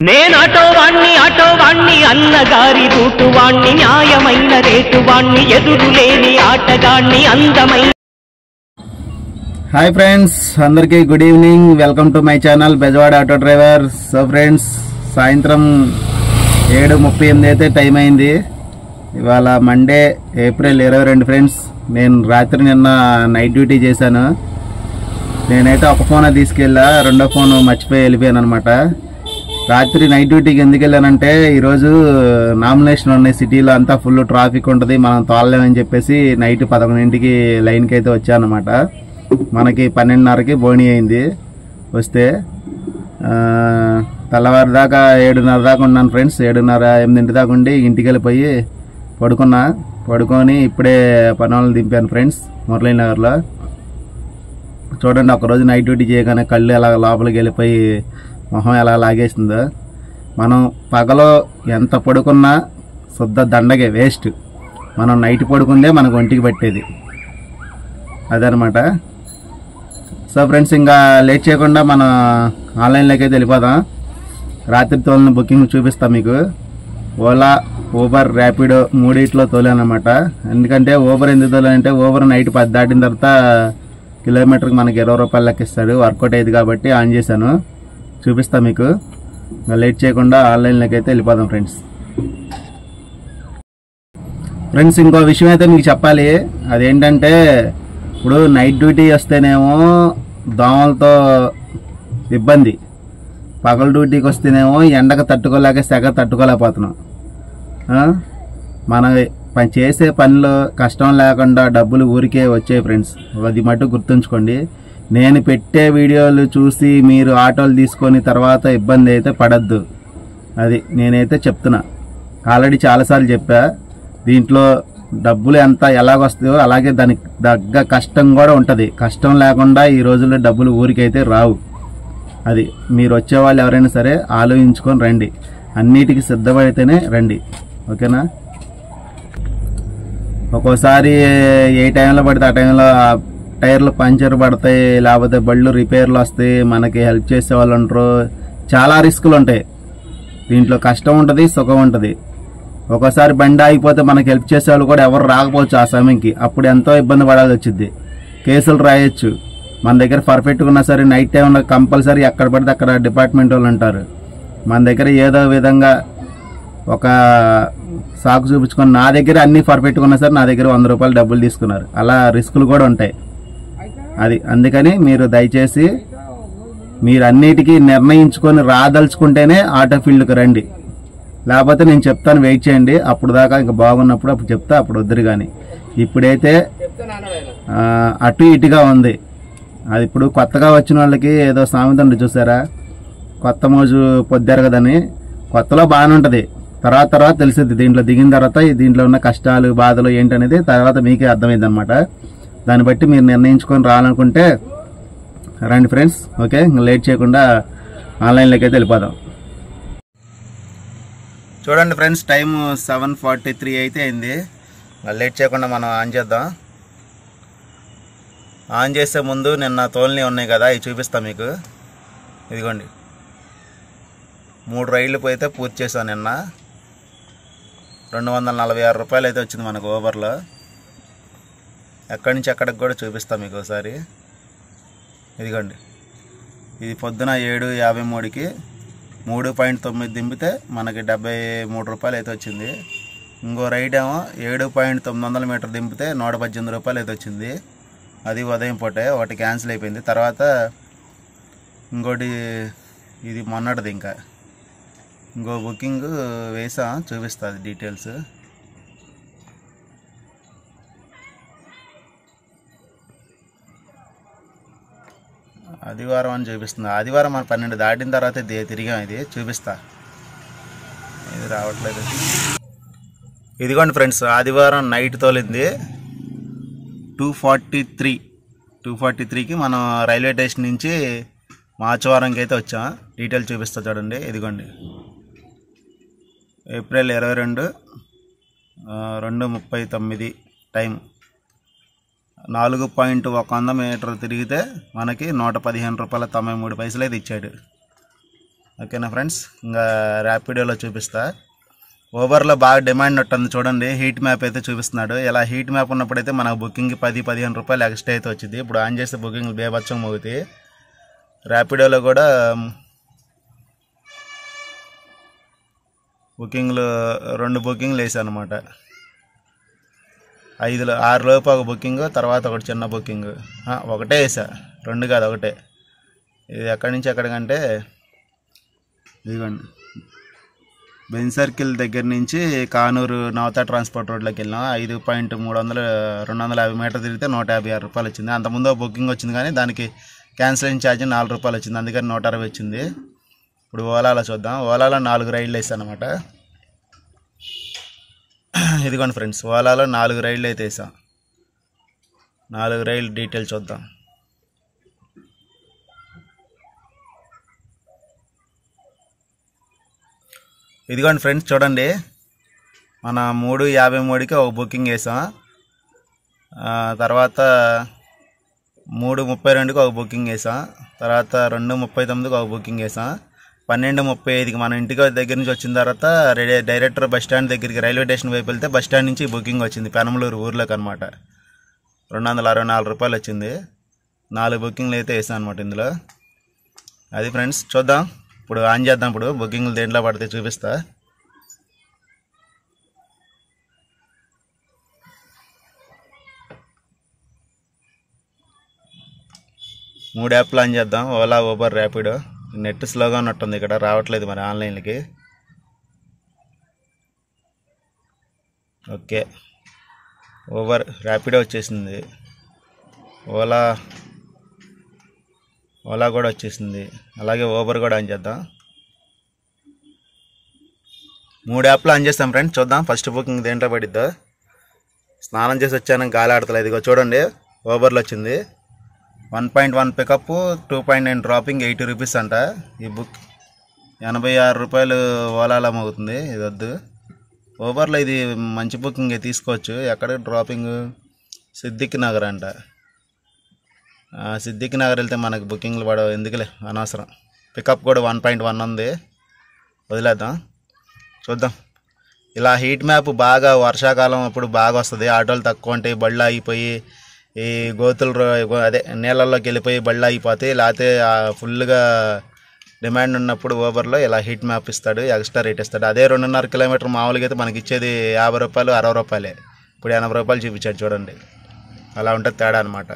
నేను ఆటో వాణ్ణి అన్నగారి రూటు వాణ్ణి న్యాయమైన రేటు వాణ్ణి ఎదురులేని ఆటగాణ్ణి అందమైన. హాయ్ ఫ్రెండ్స్, అందరికీ good evening. Welcome to my channel Bezawada auto driver. So friends, సాయంత్రం 7:38 అయితే టైం అయింది. ఇవాళ మండే ఏప్రిల్ 22 ఫ్రెండ్స్. నేను రాత్రి నిన్న నైట్ డ్యూటీ చేశాను. నేనైతే ఒక ఫోన్ తీసుకెళ్ళా, రెండో ఫోన్ మర్చిపోయి వెళ్ళిపోయాను అనమాట. రాత్రి నైట్ డ్యూటీకి ఎందుకు వెళ్ళానంటే ఈరోజు నామినేషన్ ఉన్నాయి, సిటీలో అంతా ఫుల్ ట్రాఫిక్ ఉంటుంది, మనం తోలలేమని చెప్పేసి నైట్ 11ంటికి లైన్కి అయితే వచ్చానమాట. మనకి 12:30కి బోణి అయింది. వస్తే తెల్లవారి దాకా 7:30 దాకా ఉన్నాను ఫ్రెండ్స్. 7:30, 8 దాకా ఉండి ఇంటికి వెళ్ళిపోయి పడుకొని ఇప్పుడే పని వాళ్ళని దింపాను ఫ్రెండ్స్ మురళీనగర్లో. చూడండి, ఒకరోజు నైట్ డ్యూటీ చేయగానే కళ్ళు ఎలా లోపలికి వెళ్ళిపోయి మొహం ఎలా లాగేసిందో. మనం పగలో ఎంత పడుకున్నా శుద్ధ దండగే, వేస్ట్. మనం నైట్ పడుకుందే మనకు ఒంటికి పట్టేది, అదనమాట. సో ఫ్రెండ్స్, ఇంకా లేట్ చేయకుండా మనం ఆన్లైన్లోకి అయితే వెళ్ళిపోదాం. రాత్రి తోలిన బుకింగ్ చూపిస్తాం మీకు. ఓలా, ఊబర్, ర్యాపిడో మూడిట్లో తోలానమాట. ఎందుకంటే ఊబర్ ఎందుకు తోలానంటే ఊబర్ నైట్ 10 దాటిన తర్వాత కిలోమీటర్కి మనకి 20 రూపాయలు లెక్కిస్తాడు. వర్కౌట్ అయ్యేది కాబట్టి ఆన్ చేశాను, చూపిస్తా మీకు. లేట్ చేయకుండా ఆన్లైన్లోకి అయితే వెళ్ళిపోదాం ఫ్రెండ్స్. ఇంకో విషయం అయితే మీకు చెప్పాలి. అదేంటంటే ఇప్పుడు నైట్ డ్యూటీ వస్తేనేమో దోమలతో ఇబ్బంది, పగల డ్యూటీకి వస్తేనేమో ఎండకు తట్టుకోలేక సెగ తట్టుకోలేకపోతున్నాం. మన చేసే పనిలో కష్టం లేకుండా డబ్బులు ఊరికే వచ్చాయి ఫ్రెండ్స్, అది మటు గుర్తుంచుకోండి. నేను పెట్టే వీడియోలు చూసి మీరు ఆటోలు తీసుకొని తర్వాత ఇబ్బంది అయితే పడద్దు, అది నేనైతే చెప్తున్నా. ఆల్రెడీ చాలాసార్లు చెప్పా. దీంట్లో డబ్బులు ఎలాగొస్తాయో అలాగే దానికి తగ్గ కష్టం కూడా ఉంటుంది. కష్టం లేకుండా ఈ రోజుల్లో డబ్బులు ఊరికైతే రావు. అది మీరు వచ్చేవాళ్ళు ఎవరైనా సరే ఆలోచించుకొని రండి, అన్నిటికీ సిద్ధపడితేనే రండి, ఓకేనా. ఒక్కోసారి ఏ టైంలో పడితే ఆ టైంలో టైర్లు పంచర్ పడతాయి, లేకపోతే బళ్ళు రిపేర్లు వస్తాయి, మనకి హెల్ప్ చేసే వాళ్ళు ఉంటారు. చాలా రిస్కులు ఉంటాయి దీంట్లో. కష్టం ఉంటుంది, సుఖం ఉంటుంది. ఒక్కోసారి బండి ఆగిపోతే మనకి హెల్ప్ చేసే వాళ్ళు కూడా ఎవరు రాకపోవచ్చు ఆ సమయంకి. అప్పుడు ఎంతో ఇబ్బంది పడాల్సి వచ్చింది, కేసులు రాయొచ్చు. మన దగ్గర పర్ఫెక్ట్గా ఉన్నా సరే నైట్ టైంలో కంపల్సరీ ఎక్కడ పడితే అక్కడ డిపార్ట్మెంట్ వాళ్ళు ఉంటారు. మన దగ్గర ఏదో విధంగా ఒక సాకు చూపించుకొని నా దగ్గర అన్ని పర్ఫెక్ట్గా ఉన్నా సరే నా దగ్గర 100 రూపాయలు డబ్బులు తీసుకున్నారు. అలా రిస్కులు కూడా ఉంటాయి. అది అందుకని మీరు దయచేసి మీరు అన్నిటికీ నిర్ణయించుకొని రాదలుచుకుంటేనే ఆటో ఫీల్డ్కి రండి. లేకపోతే నేను చెప్తాను, వెయిట్ చేయండి. అప్పుడు దాకా ఇంకా బాగున్నప్పుడు అప్పుడు చెప్తా, అప్పుడు వద్దురు. కానీ ఇప్పుడైతే అటు ఇటుగా ఉంది. అది ఇప్పుడు కొత్తగా వచ్చిన వాళ్ళకి ఏదో సామెత ఉంది చూసారా, కొత్త మోజు పొద్దారు కదని. కొత్తలో బాగానే ఉంటుంది, తర్వాత తెలిసిద్ది. దీంట్లో దిగిన తర్వాత దీంట్లో ఉన్న కష్టాలు బాధలు ఏంటనేది తర్వాత మీకే అర్థమైంది అనమాట. దాన్ని బట్టి మీరు నిర్ణయించుకొని రావాలనుకుంటే రండి ఫ్రెండ్స్, ఓకే. లేట్ చేయకుండా ఆన్లైన్లోకి అయితే వెళ్ళిపోదాం. చూడండి ఫ్రెండ్స్, టైం 7:43 అయితే అయింది. లేట్ చేయకుండా మనం ఆన్ చేద్దాం. ఆన్ చేసే ముందు నిన్న తోలిని ఉన్నాయి కదా, ఇవి చూపిస్తాం మీకు. ఇదిగోండి, 3 రైళ్ళు పోయితే పూర్తి చేసాం నిన్న. 246 రూపాయలు అయితే వచ్చింది మనకు ఓవర్లో. ఎక్కడి నుంచి ఎక్కడికి కూడా చూపిస్తాం మీకు ఒకసారి. ఇదిగోండి, ఇది పొద్దున 7:53కి 3.9 దింపితే మనకి 73 రూపాయలు అయితే వచ్చింది. ఇంకో రైడ్ ఏమో 7.900 మీటర్ దింపితే 118 రూపాయలు అయితే వచ్చింది. అది ఉదయం పూటే, ఒకటి క్యాన్సిల్ అయిపోయింది. తర్వాత ఇంకోటి ఇది మొన్నటిది, ఇంకా ఇంకో బుకింగ్ వేసా, చూపిస్తుంది డీటెయిల్స్. ఆదివారం అని చూపిస్తుంది. ఆదివారం మన 12 దాటిన తర్వాత తిరిగాం. ఇది చూపిస్తా, ఇది రావట్లేదు. ఇదిగోండి ఫ్రెండ్స్, ఆదివారం నైట్ తోలింది 2:43కి మనం రైల్వే స్టేషన్ నుంచి మాచవరంకి అయితే వచ్చాం. డీటెయిల్ చూపిస్తా చూడండి. ఇదిగోండి, ఏప్రిల్ 22, 2:39 టైం. 4.100 మీటర్ తిరిగితే మనకి 115 రూపాయల 93 పైసలు అయితే ఇచ్చాడు. ఓకేనా ఫ్రెండ్స్, ఇంకా ర్యాపిడోలో చూపిస్తా. ఓబర్లో బాగా డిమాండ్ ఉంటుంది చూడండి. హీట్ మ్యాప్ అయితే చూపిస్తున్నాడు. ఇలా హీట్ మ్యాప్ ఉన్నప్పుడైతే మనకు బుకింగ్కి 10-15 రూపాయలు ఎక్స్ట్రా అయితే వచ్చింది. ఇప్పుడు ఆన్ చేస్తే బుకింగ్లు బేబచ్చం మోగుతాయి. ర్యాపిడోలో కూడా బుకింగ్లు 2 బుకింగ్లు వేసాను అనమాట. 6 లోపు ఒక బుకింగ్, తర్వాత ఒకటి చిన్న బుకింగ్. ఒకటే వేసా, 2 కాదు ఒకటే. ఇది ఎక్కడి నుంచి ఎక్కడికంటే ఇదిగోండి, బెంజ్ సర్కిల్ దగ్గర నుంచి కానూరు నవతా ట్రాన్స్పోర్ట్ రోడ్లోకి వెళ్ళాం. 250 మీటర్ తిరిగితే 156 రూపాయలు వచ్చింది. అంతకుముందు బుకింగ్ వచ్చింది కానీ దానికి క్యాన్సిలేషన్ ఛార్జ్ 4 రూపాయలు వచ్చింది, అందుకని 160 వచ్చింది. ఇప్పుడు ఓలాలో చూద్దాం. ఓలాలో 4 రైళ్ళు వేసాను అనమాట. ఇదిగోండి ఫ్రెండ్స్, ఓలాలో 4 రైళ్ళు అయితే వేసాం. 4 రైళ్ళు డీటెయిల్ చూద్దాం. ఇదిగోండి ఫ్రెండ్స్ చూడండి, మన 3:53కి ఒక బుకింగ్ వేసాం. తర్వాత 3:32కి ఒక బుకింగ్ వేసాం. తర్వాత 2:39కి ఒక బుకింగ్ వేసాం. 12:35కి మన ఇంటికి దగ్గర నుంచి వచ్చిన తర్వాత డైరెక్టర్ బస్ స్టాండ్ దగ్గరికి రైల్వే స్టేషన్ వైపు వెళ్తే బస్ స్టాండ్ నుంచి బుకింగ్ వచ్చింది పెనమలూరు ఊర్లోకి అనమాట. 264 రూపాయలు వచ్చింది. 4 బుకింగ్లు అయితే వేసాను అనమాట ఇందులో. అది ఫ్రెండ్స్, చూద్దాం ఇప్పుడు ఆన్ చేద్దాం. ఇప్పుడు బుకింగ్లు దేంట్లో పడితే చూపిస్తా. మూడు యాప్లు ఆన్ చేద్దాం. ఓలా, ఊబర్, ర్యాపిడో. నెట్ స్లోగా ఉన్నట్టుంది, ఇక్కడ రావట్లేదు మరి ఆన్లైన్కి. ఓకే, ఊబర్, ర్యాపిడో వచ్చేసింది. ఓలా కూడా వచ్చేసింది. అలాగే ఊబర్ కూడా ఆన్ చేద్దాం. 3 యాప్లు ఆన్ చేస్తాం ఫ్రెండ్స్, చూద్దాం ఫస్ట్ బుకింగ్ దేంట్లో పడిద్దో. స్నానం చేసి వచ్చాను, గాలి ఆడతలేదు. ఇదిగో చూడండి, ఊబర్లో వచ్చింది. 1.1 పికప్, 2.9 డ్రాపింగ్, 80 రూపీస్ అంట. ఈ బుక్ 86 రూపాయలు ఓలాలో అవుతుంది. ఇది వద్దు. ఊబర్లో ఇది మంచి బుకింగ్ తీసుకోవచ్చు. ఎక్కడ డ్రాపింగ్? సిద్దిక్ నగర్ అంట. సిద్దిక్ నగర్ వెళ్తే మనకు బుకింగ్లు పడవు, ఎందుకులే అనవసరం. పికప్ కూడా 1.1 ఉంది, వదిలేద్దాం. చూద్దాం. ఇలా హీట్ మ్యాప్ బాగా వర్షాకాలం అప్పుడు బాగా వస్తుంది. ఆటోలు తక్కువ ఉంటాయి, బళ్ళు ఆగిపోయి ఈ గోతులు అదే నీళ్ళల్లోకి వెళ్ళిపోయి బళ్ళు ఆగిపోతాయి. లేకపోతే ఫుల్గా డిమాండ్ ఉన్నప్పుడు ఊబర్లో ఇలా హీట్ మ్యాప్ ఇస్తాడు, ఎక్స్ట్రా రేట్ ఇస్తాడు. అదే 2.5 కిలోమీటర్ మామూలుగా అయితే మనకి ఇచ్చేది 50 రూపాయలు, 60 రూపాయలే. ఇప్పుడు 80 రూపాయలు చూపించాడు చూడండి. అలా ఉంటుంది తేడా అనమాట.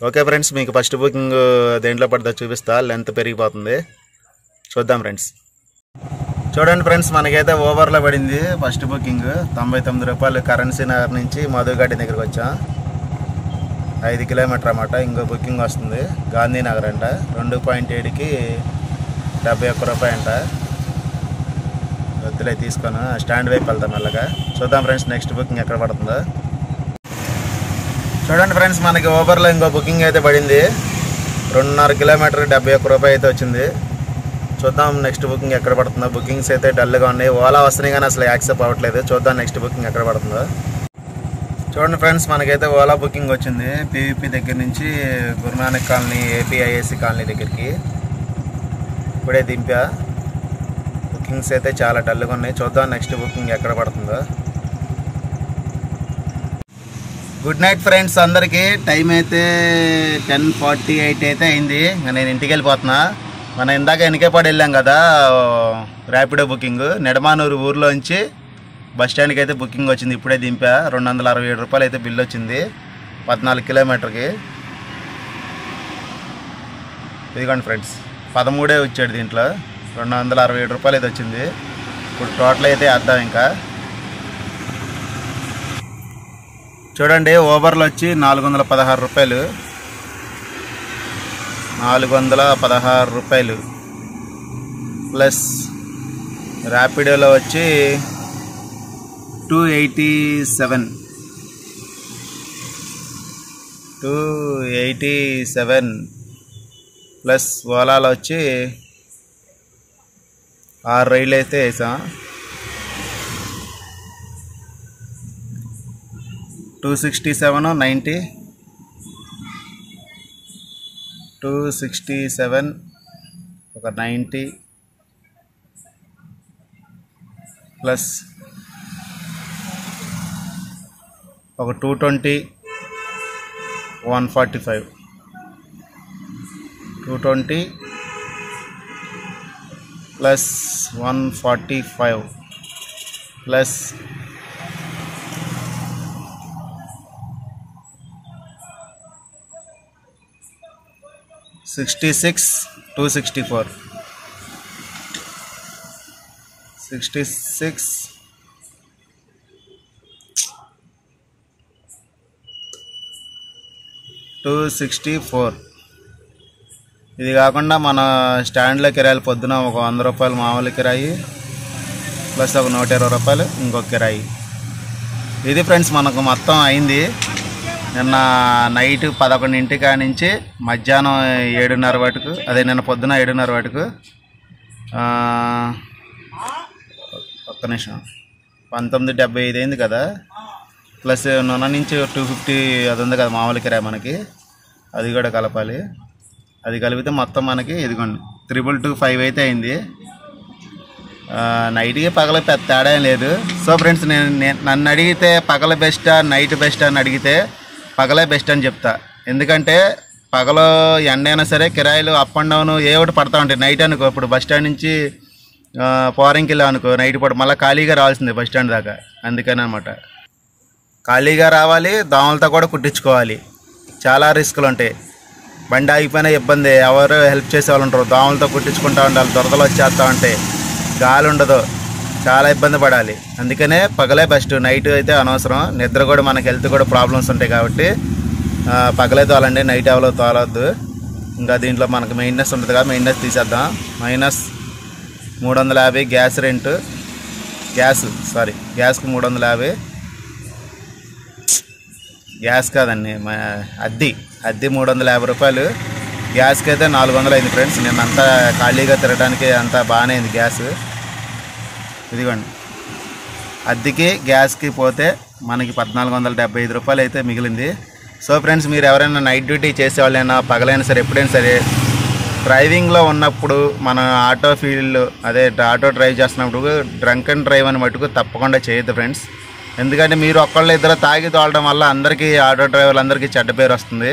ఓకే ఫ్రెండ్స్, మీకు ఫస్ట్ బుకింగ్ దేంట్లో పడితే చూపిస్తా. లెంత్ పెరిగిపోతుంది, చూద్దాం ఫ్రెండ్స్. చూడండి ఫ్రెండ్స్, మనకైతే ఊబర్లో పడింది ఫస్ట్ బుకింగ్ 99 రూపాయలు. కరెన్సీ నగర్ నుంచి మధుగడ్డి దగ్గరికి వచ్చాం. 5 కిలోమీటర్ అన్నమాట. ఇంకో బుకింగ్ వస్తుంది, గాంధీనగర్ అంట. 2.7కి 71 రూపాయి అంట. వద్దులే, తీసుకొని స్టాండ్ వైపు వెళ్తాం మెల్లగా. చూద్దాం ఫ్రెండ్స్ నెక్స్ట్ బుకింగ్ ఎక్కడ పడుతుందో. చూడండి ఫ్రెండ్స్, మనకి ఊబర్లో ఇంకో బుకింగ్ అయితే పడింది. 2.5 కిలోమీటర్ 71 రూపాయి అయితే వచ్చింది. చూద్దాం నెక్స్ట్ బుకింగ్ ఎక్కడ పడుతుందో. బుకింగ్స్ అయితే డల్గా ఉన్నాయి. ఓలా వస్తున్నాయి కానీ అసలు యాక్సెప్ట్ అవ్వట్లేదు. చూద్దాం నెక్స్ట్ బుకింగ్ ఎక్కడ పడుతుందో. చూడండి ఫ్రెండ్స్, మనకైతే ఓలా బుకింగ్ వచ్చింది. పీవీపీ దగ్గర నుంచి గురునానక్ కాలనీ, ఏపీఐఏసీ కాలనీ దగ్గరికి ఇప్పుడే దింపా. బుకింగ్స్ అయితే చాలా డల్గా ఉన్నాయి. చూద్దాం నెక్స్ట్ బుకింగ్ ఎక్కడ పడుతుందో. గుడ్ నైట్ ఫ్రెండ్స్ అందరికీ. టైం అయితే 10:48 అయితే అయింది. నేను ఇంటికి వెళ్ళిపోతున్నా. మనం ఇందాక ఎనికేపాడు వెళ్ళాం కదా ర్యాపిడో బుకింగ్. నెడమానూరు ఊర్లోంచి బస్ స్టాండ్కి అయితే బుకింగ్ వచ్చింది. ఇప్పుడే దింపా. 267 రూపాయలు అయితే బిల్ వచ్చింది 14 కిలోమీటర్కి. ఇదిగోండి ఫ్రెండ్స్, 13 వచ్చాడు దీంట్లో. 267 రూపాయలు అయితే వచ్చింది. ఇప్పుడు టోటల్ అయితే వేద్దాం. ఇంకా చూడండి, ఊబర్లో వచ్చి 416 రూపాయలు. 416 రూపాయలు ప్లస్ ర్యాపిడోలో వచ్చి 287 ప్లస్ ఓలాలో వచ్చి 6 రైళ్ళు అయితే వేసాం. 267, 90, 267 ఒక 90 ప్లస్ ఒక 220 145 220 ప్లస్ 145 ప్లస్ 66 264 66 264. ఇది కాకుండా మన స్టాండ్లో కిరాయిలు పొద్దున ఒక 100 రూపాయలు మామూలు కిరాయి ప్లస్ ఒక 120 రూపాయలు ఇంకొక కిరాయి. ఇది ఫ్రెండ్స్ మనకు మొత్తం అయింది. నిన్న నైట్ 11 కాడి నుంచి మధ్యాహ్నం 7:30 వరకు, అదే నిన్న పొద్దున 7:30 వరకు, ఒక్క నిమిషం 1975 అయింది కదా, ప్లస్ నూనె నుంచి 250 అది ఉంది కదా మామూలు కిరాయి మనకి, అది కూడా కలపాలి. అది కలిపితే మొత్తం మనకి ఇదిగోండి 3225 అయితే అయింది. నైట్కి పగల పెద్ద తేడా ఏం లేదు. సో ఫ్రెండ్స్ నన్ను అడిగితే పగల బెస్టా నైట్ బెస్ట్ అని అడిగితే పగలే బెస్ట్ అని చెప్తా. ఎందుకంటే పగల ఎండ అయినా సరే కిరాయిలు అప్ అండ్ డౌన్ ఏ ఒకటి పడతా ఉంటాయి. నైట్ అనుకో, ఇప్పుడు బస్ స్టాండ్ నుంచి పోరింగ్కి వెళ్ళాం అనుకో, నైట్ పూట మళ్ళీ ఖాళీగా రావాల్సిందే బస్ స్టాండ్ దాకా. అందుకని అనమాట, ఖాళీగా రావాలి, దోమలతో కూడా కుట్టించుకోవాలి. చాలా రిస్కులు ఉంటాయి. బండి ఆగిపోయినా ఇబ్బంది, ఎవరు హెల్ప్ చేసే వాళ్ళు ఉంటారు. దోమలతో కుట్టించుకుంటూ ఉండాలి, దొరదలు వచ్చేస్తూ ఉంటాయి, గాలి ఉండదు, చాలా ఇబ్బంది పడాలి. అందుకనే పగలే బెస్ట్. నైట్ అయితే అనవసరం, నిద్ర కూడా మనకి హెల్త్ కూడా ప్రాబ్లమ్స్ ఉంటాయి కాబట్టి పగలే తోలండి, నైట్ ఎవరో తోలవద్దు. ఇంకా దీంట్లో మనకు మెయింటెనెన్స్ ఉంటుంది కదా, మెయింటెనెన్స్ తీసేద్దాం. -350 గ్యాస్ రెంట్, గ్యాస్కి 350, గ్యాస్ కాదండి అద్దె 350 రూపాయలు. గ్యాస్కి అయితే 400 అయింది ఫ్రెండ్స్. నేను అంతా ఖాళీగా తిరగడానికి అంతా బాగానే అయింది గ్యాస్. ఇదిగోండి, అద్దెకి గ్యాస్కి పోతే మనకి 1475 రూపాయలు అయితే మిగిలింది. సో ఫ్రెండ్స్, మీరు ఎవరైనా నైట్ డ్యూటీ చేసేవాళ్ళైనా పగలైనా సరే ఎప్పుడైనా సరే డ్రైవింగ్లో ఉన్నప్పుడు మన ఆటో ఫీల్డ్ అదే ఆటో డ్రైవ్ చేస్తున్నప్పుడు డ్రంక్ అండ్ డ్రైవ్ అని మటుకు తప్పకుండా చేయొద్దు ఫ్రెండ్స్. ఎందుకంటే మీరు ఒక్కళ్ళు ఇద్దరు తాగి తోలడం వల్ల అందరికీ ఆటో డ్రైవర్లందరికీ చెడ్డ పేరు వస్తుంది.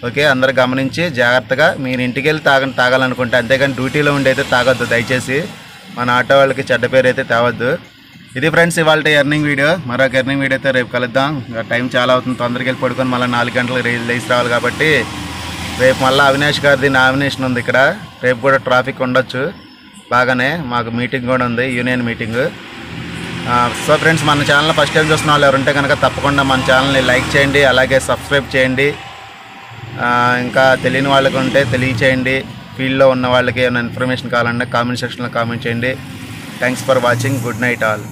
ఓకే, అందరు గమనించి జాగ్రత్తగా మీరు ఇంటికి వెళ్ళి తాగాలనుకుంటే, అంతేగాని డ్యూటీలో ఉండి అయితే తాగొద్దు దయచేసి. మన ఆటో వాళ్ళకి చెడ్డ పేరు అయితే తేవద్దు. ఇది ఫ్రెండ్స్ ఇవాళ ఎర్నింగ్ వీడియో. మరొక ఎర్నింగ్ వీడియోతో రేపు కలుద్దాం. టైం చాలా అవుతుంది, తొందరగా వెళ్ళి పడుకొని మళ్ళీ 4 గంటలకు లేచి రావాలి కాబట్టి రేపు మళ్ళీ అవినాష్ గారిది నామినేషన్ ఉంది ఇక్కడ. రేపు కూడా ట్రాఫిక్ ఉండొచ్చు బాగానే. మాకు మీటింగ్ కూడా ఉంది, యూనియన్ మీటింగ్. సో ఫ్రెండ్స్, మన ఛానల్ ఫస్ట్ టైం చూస్తున్న వాళ్ళు ఎవరుంటే కనుక తప్పకుండా మన ఛానల్ని లైక్ చేయండి, అలాగే సబ్స్క్రైబ్ చేయండి. ఇంకా తెలియని వాళ్ళకి ఉంటే తెలియచేయండి. ఫీల్డ్లో ఉన్న వాళ్ళకి ఏమైనా ఇన్ఫర్మేషన్ కావాలంటే కామెంట్ సెక్షన్లో కామెంట్ చేయండి. Thanks for watching. Good night all.